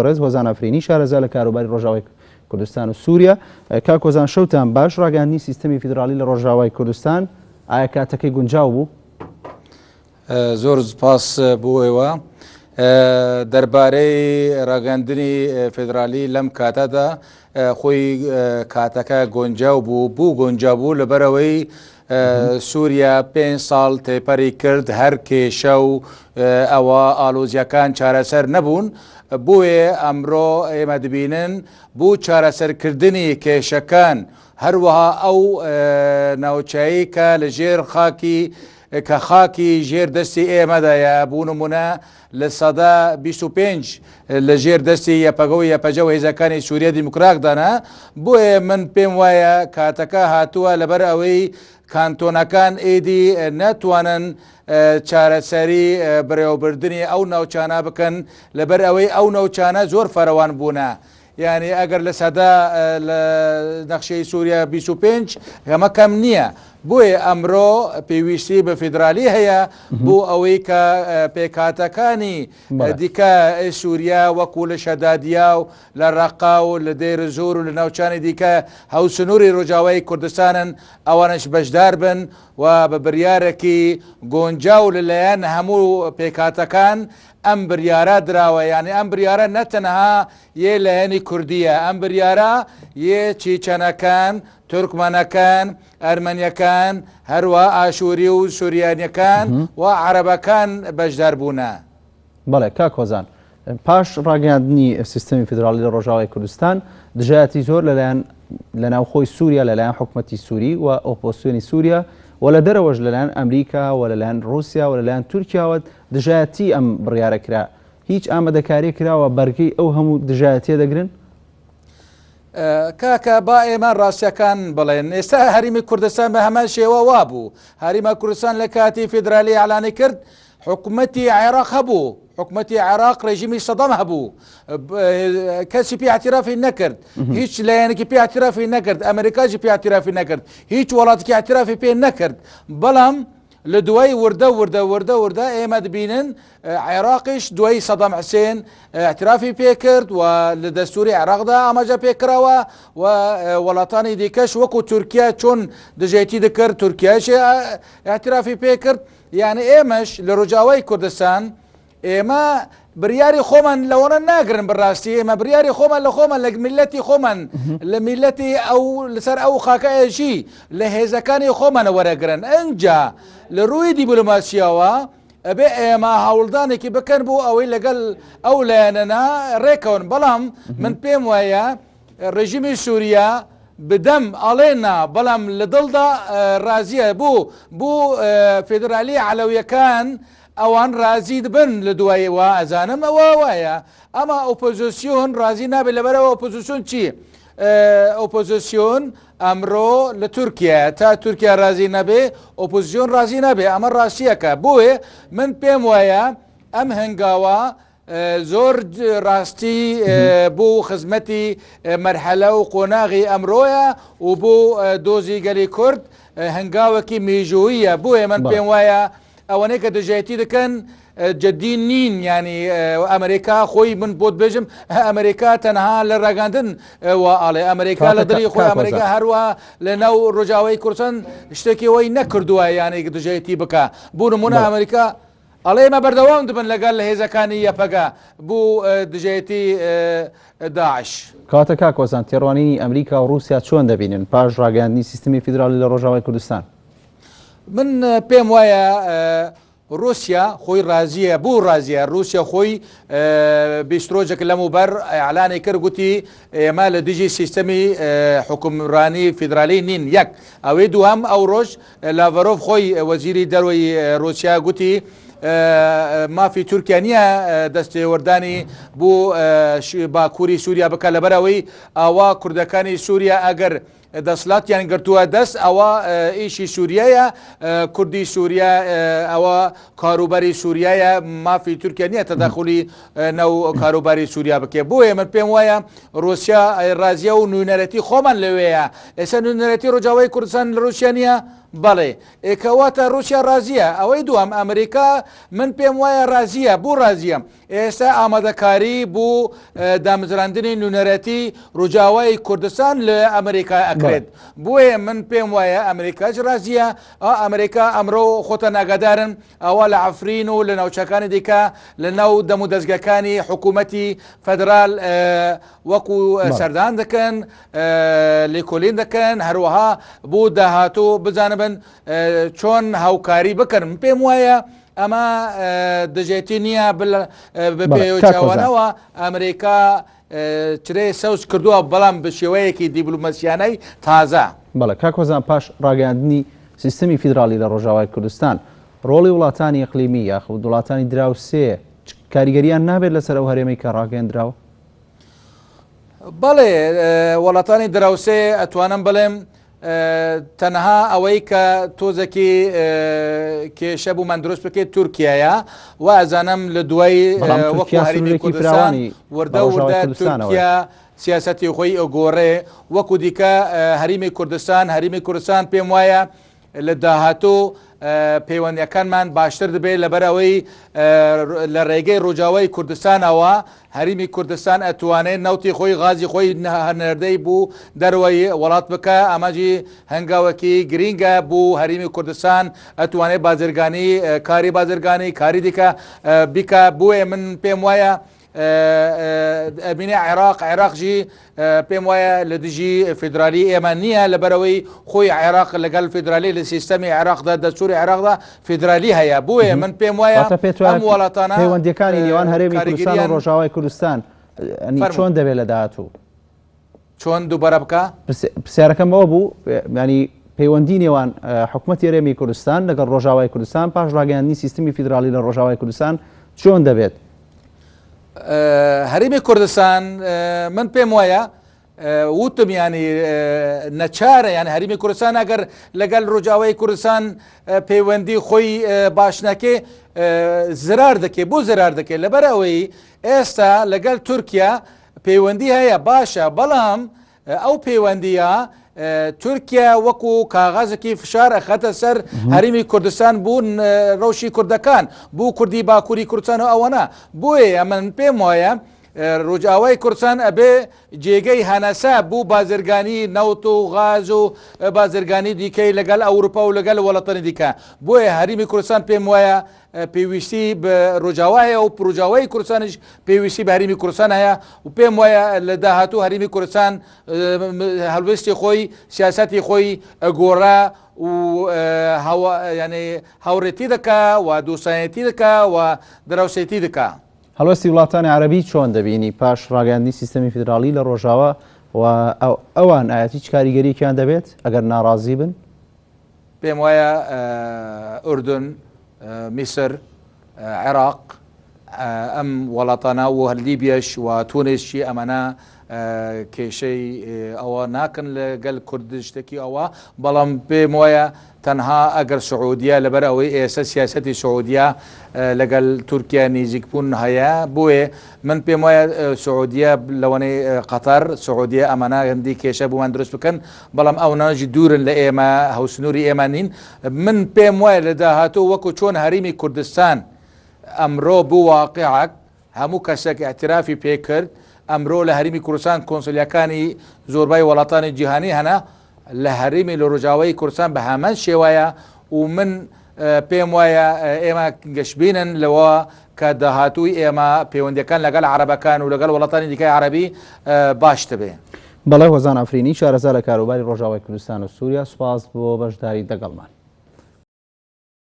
ڕێز وەزان ئەفرینی شارەزا لە کاروباری ڕۆژاوای کوردستان و سووریا. کاک وەزان شەوتان باش. ڕاگەاندنی سیستەمی فیدرالی لە ڕۆژاوای کوردستان ئایا کاتەکەی گونجاو بوو؟ زۆر سپاس بۆ ئێوە. دەربارەی ڕاگەاندنی فیدرالی لەم کاتەدا خۆی کاتەکە گۆنجاو بوو گۆنجاو بوو لەبەرەوەی سووریا 5 ساڵ تێپەری کرد هەر کێشە و ئەوە ئالۆزیەکان چارەسەر نەبوون. بۆیە ئەمڕۆ ئێمە دەبینن بوو چارەسەرکردنی کێشەکان هەروەها ئەو ناوچایی کە لە ژێر خاکی ژێر دەستی ئێمەدایە بوو نمونە لە سەدا 25 لە ژێر دەستی یەپەگە و یەپەجە و هێزەکانی سووریا دیموکراتدانا. بۆیە من پێم وایە کاتەکە هاتووە لەبەر ئەوەی کانتۆنەکان ئێدی ناتوانن چارەسەری بەڕێوەبردننی ئەو ناوچانە بکەن لەبەر ئەوەی ئەو ناوچانە زۆر فەرەوان بوونە. یعنی ئەگەر لە سەدا لە نەخشەی سووریا 25 ئەمە کەم نییە. بۆیە ئەمڕۆ پێویستی بە فیدرالی هەیە بۆ ئەوەی کە پێکاتەکانی دیکە سووریا وەکو لە شەدادیا و لە ڕەقا و لە دێر زۆر و لە ناوچانی دیکە هەوسنووری ڕۆژاوای کوردستانن ئەوانش بەشدار بن و بە بڕیارێکی گۆنجاو لەلایەن هەموو پێکاتەکان ئەم بڕیارە دراوە. یعنی ئەم بڕیارە نەتەنها یێ لایەنی کوردیە، ئەم بڕیارە یێ چیچەنەکان، تورکمانەکان، ئەرمەنیەکان، هەروە ئاشووری و سووریانیەکان و عەرەبەکان بەشدار بوونە. بەڵێ کاک وەزان، پاش ڕاگەاندنی سیستەمی فیدرالی لە ڕۆژاوای کوردستان دژایەتی زۆر لە ناوخۆی سووریا لەلایەن حکوومەتی سووری و ئۆپۆزیسیۆنی سووریا و لە دەرەوەش لەلایەن ئەمریکا و لەلایەن رووسیا و لەلایەن تورکیاوە دژایەتی ئەم بڕیارە کرا. هیچ ئامادەکاری کراوە بەرگەی ئەو هەموو دژایەتیە دەگرن؟ کاکە با ئێمە ڕاستیەکان بڵێن. ئێستا هەریمی کوردستان بە هەمان شێوە وابوو. هەریمە کوردستان لە کاتی فیدرالی ئەعلانی کرد حکوومەتی عێراق هەبوو، حکوومەتی عێراق ڕێژیمی سەدەم هەبوو، کەسی پێ اعترافی نەکرد، هیچ لایەنێکی پێ اعترافی نەکرد، ئەمریکاژی پێ اعترافی نەکرد، هیچ وڵاتێکی اعترافی پێ نەکرد. بەڵام لە دوای وردە ئێمە دەبینن عێراقیش دوای سەدەم حوسێن اعترافی پێ کرد و لە دەستوری عێراقدا ئاماژە پێکراوە و وڵاتانی دیکەش وەکو تورکیا چۆن دژایەتی دەکرد تورکیاش اعترافی پێ کرد. یعنی ئێمەش لە ڕۆژاوای کوردستان ئێمە بریاری خۆمان لەوەنە ناگرن بەڕاستی ئێمە بریاری خۆمان لە خۆمان لە میلەتی خۆمان لە میلەتی ئەو لەسەر ئەو خاکایەژی لە هێزەکانی خۆمانە وەرەگرن. ئەنجا لە ڕووی دیبلۆماسیەوە ئەبێ ئێمە هەوڵدانێکی بکەن بۆ ئەوەی لەگەڵ ئەو لایەنەنا ڕێکەون. بەڵام من پێم وایە ڕێژیمی سووریا بدەم ئەڵێنا بەڵام لە دڵدا ڕازیە بوو فیدرالی عەلەویەکان ئەوان ڕازی دبن لە دوایەوە ئەزانم ئەوە وایە. ئەمە ئۆپۆزیسیۆن ڕازی نابێت لەبەرەوە ئۆپۆزیسیۆن چی؟ ئۆپۆزیسیۆن ئەمڕۆ لە تورکیا تا تورکیا ڕازی نەبێ ئۆپۆزیسیۆن ڕازی نەبێ. ئەمە ڕاستیەکە. بۆیە من پێم وایە ئەم هەنگاوە زۆر ڕاستی بۆ خزمەتی مەرحەلە و قۆناغی ئەمڕۆیە و بۆ دۆزی گەلی کورد هەنگاوەکی مێژوویە. بۆیە من پێم وایە ئەوەنەی کە دژایەتی دەکەن جددی نین. ینی ئەمریکا خۆی من بۆت بێژم ئەمریکا تەنها لە ڕاگەاندن ئاڵێ ئەمریکا لە دڵی خۆی ئەمریکا هەروە لە ناو ڕۆژاوای کوردستان شتێکی وەی نەکردووە یانێک دژایەتی بکە. بۆ نمونە ئەمریکا ئەڵێ ئێمە بەردەوام دەبن لەگەڵ لە هێزەکانی یەپەگە بوو دژایەتی داعش. کاتە کاک وەزان تێڕوانینی ئەمریکا و رووسیا چۆن دەبینن پاش ڕاگەاندنی سیستەمی فیدرالی لە ڕۆژاوای کوردستان؟ من پێم وایە رووسیا خۆی ڕازیە بوو ڕازیە. رووسیا خۆی بیستۆژێک لەموبەر ئەعلانی کرد گوتی ئێمە لە دژی سیستەمی حکومڕانی فیدرالی نین. یەک ئەوەی دووەم ئەو ڕۆژ لاڤەرۆڤ خۆی وەزیری دەرۆی رووسیا گوتی مافی تورکیا نییە دەستێوەردانی بۆ باکووری سووریا بکە لەبەرەوەی ئاوا کوردەکانی سووریا ئەگەر دەسڵاتیان گرتووە دەست ئەوە ئیشی سووریایە کوردی سووریا ئەوە کاروباری سووریایە مافی تورکیا نییە تەداخلی نەو کاروباری سووریا بکێ بۆیە من پێم وایە رووسیا رازیە و نوێنەرەتی خۆمان لەوەیە ئێستا نوێنەرەتی ڕۆژاوای کوردستان لە رووسیا نیە بەڵێ ئێکەواتە رووسیا رازیە ئەوەی دوام ئەمریکا من پێم وایە رازیە بوو رازیە ئێستا ئامادەکاری بوو دامزراندنی نوێنەرەتی ڕووجاوای کوردستان لە ئەمریکا ئەکرێت بۆیە من پێم وایە ئەمریکاش رازیە ئەمریکا ئەمڕۆ خۆتە ناگادارن ئەوە لە عەفرین و لە ناوچەکانی دیکە لە ناو دەم و دەستگاکانی حکوومەتی فەدرال وەکو سەردان دەکەن لێکۆلین دەکەن هەروەها بوو داهاتوو بزانبن چۆن هاوکاری بکەن پێم وایە ئەمە دەژێتی نییە بپێچوانەوە ئەمریکا چرێ سەوز کردووە بەڵام بە شێوەیەکی دیبلومەسیانەی تازە. بەڵێ کاکۆزان پاش ڕاگەاندنی سیستەمی فیدرالی لە ڕۆژاوای کوردستان ڕۆڵی وڵاتانی ئەقلیمی یاخود وڵاتانی دراوسێ کاریگەریان نابێت لەسەر ئەو هەرێمەی کە ڕاگەاندراوە؟ بەڵێ وڵاتانی دراوسێ ئەتوانم بڵێم تەنها ئەوەی کە تۆزێکی کێشە بوومان دروست بکەیت تورکایە و ئەزانم لە دوای وەکو هەرێمی کوردستان وردە وردە تورکیا سیاسەتی خۆی ئەگۆڕێ وەکو دیکە هەرێمی کوردستان پێم وایە لە داهاتوو پەیوەندیەکانمان باشتر دەبێت لەبەرەوەی لە ڕێگەی ڕۆژاوای کوردستانەوە هەرێمی کوردستان ئەتوانێت نەوتی خۆی غازی خۆی هەنەردەی بوو دەروەی وڵات بکە ئەمەجی هەنگاوەکی گرینگە بوو هەرێمی کوردستان ئەتوانێت بازرگانی کاری دیکە بیکە بووێ من پێم وایە ئەبینێ عێراقژی پێم وایە لە دژی فیدرالی ئێمە نییە لەبەرەوەی خۆی عێراق لەگەڵ فیدرالی لە سیستەمی عێراقدا دەستوری عێراقدا فیدرالی هەیە بووە من پێم وایە ئەم وڵاتانە پەیوەندیەکانی نێوان هەرێمی کوردستان و ڕۆژاوای کوردستان چۆن دەبێت لە داهاتوو چۆن دووبارە بکە پرسیارەکەم ئەوە بوو ینی پەیوەندی نێوان حکوومەتی هەرێمی کوردستان لەگەڵ ڕۆژاوای کوردستان پاش ڕاگەاندنی سیستەمی فیدرالی لە ڕۆژاوای کوردستان چۆن دەبێت؟ هەرێمی کوردستان من پێم وایە وتم ینی نەچارە یان هەرێمی کوردستان ئەگەر لەگەڵ ڕۆژاوای کوردستان پەیوەندی خۆی باشنەکێ زرار دەکێ بۆ زرار دەکێت لەبەر ئەوەی ئێستا لەگەڵ تورکیا پەیوەندی هەیە باشە بەڵام ئەو پەیوەندیە تورکیا وەکو کاغازێکی فشار ئەخەتە سەر هەرێمی کوردستان بوون ڕەوشی کوردەکان بوو کوردی باکووری کوردستان و ئەوەنە بۆیە من پێم وایە ڕۆژاوای کوردستان ئەبێ جێگەی هەنەسا بوو بازرگانی نەوت و غاز و بازرگانی دیکەی لەگەڵ ئەوروپا و لەگەڵ وڵاتانی دیکە بۆیە هەرێمی کوردستان پێم وایە پێویستی بە ڕۆژاوایە و پرۆژاوای کوردستانیش پێویستی بە هەرێمی کوردستان هەیە و پێم وایە لە داهاتوو هەرێمی کوردستان هەڵوێستی خۆی سیاسەتی خۆی گۆڕا و ینی هاوڕێتی دەکا و دووسایەتی دەکا و دراوسێتی دەکا. هەڵوێستی وڵاتانی عەرەبی چۆن دەبینی پاش ڕاگەاندنی سیستەمی فیدرالی لە ڕۆژاوا و ئەوان ئاەتی چ کاریگەریەکیان دەبێت ئەگەر ناڕازی بن؟ پێم وایە ئوردن میسر عێراق ئەم وڵاتانە و لیبیەش و تونسشی ئەمەە کێشەی ئەوە ناکەن لەگەل کورد شتێکی ئەوە بەڵام پێم وایە تەنها ئەگەر سعودیە لەبەر ئەوەی ئێستا سیاسەتی سعودیە لەگەل تورکیا نزیکبوون هەیە بۆیە من پێم وایە سعودیە لەوەنەی قەتەر سعودیە ئەمانە هەندی کێشە بوومان دروست بکەن بەڵام ئەو ناژی دوورن لە ئێمە هەوسنووری ئێمە نین من پێم وایە لە داهاتوو وەکو چۆن هەرێمی کوردستان ئەمڕۆ بوو واقعک هەموو کەسێک اعترافی پێکرد ئەمڕۆ لە هەرێمی کوردستان کۆنسڵیەکانی زۆربای وڵاتانی جیهانی هەنا لە هەرێمی لە ڕۆژاوای کوردستان بە هەمان شێوایە و من پێم وایە ئێمە گەشتبینن لەوە کە داهاتووی ئێمە پەیوەندیەکان لەگەڵ عەرەبەکان و لەگەڵ وڵاتانی دیکەی عەرەبی باش دەبێ. بەڵێ هۆزان ئەفرینی شارەزا لە کاروباری ڕۆژاوای کوردستان و سووریا سوپاس بۆ بەشداری دەگەڵمان.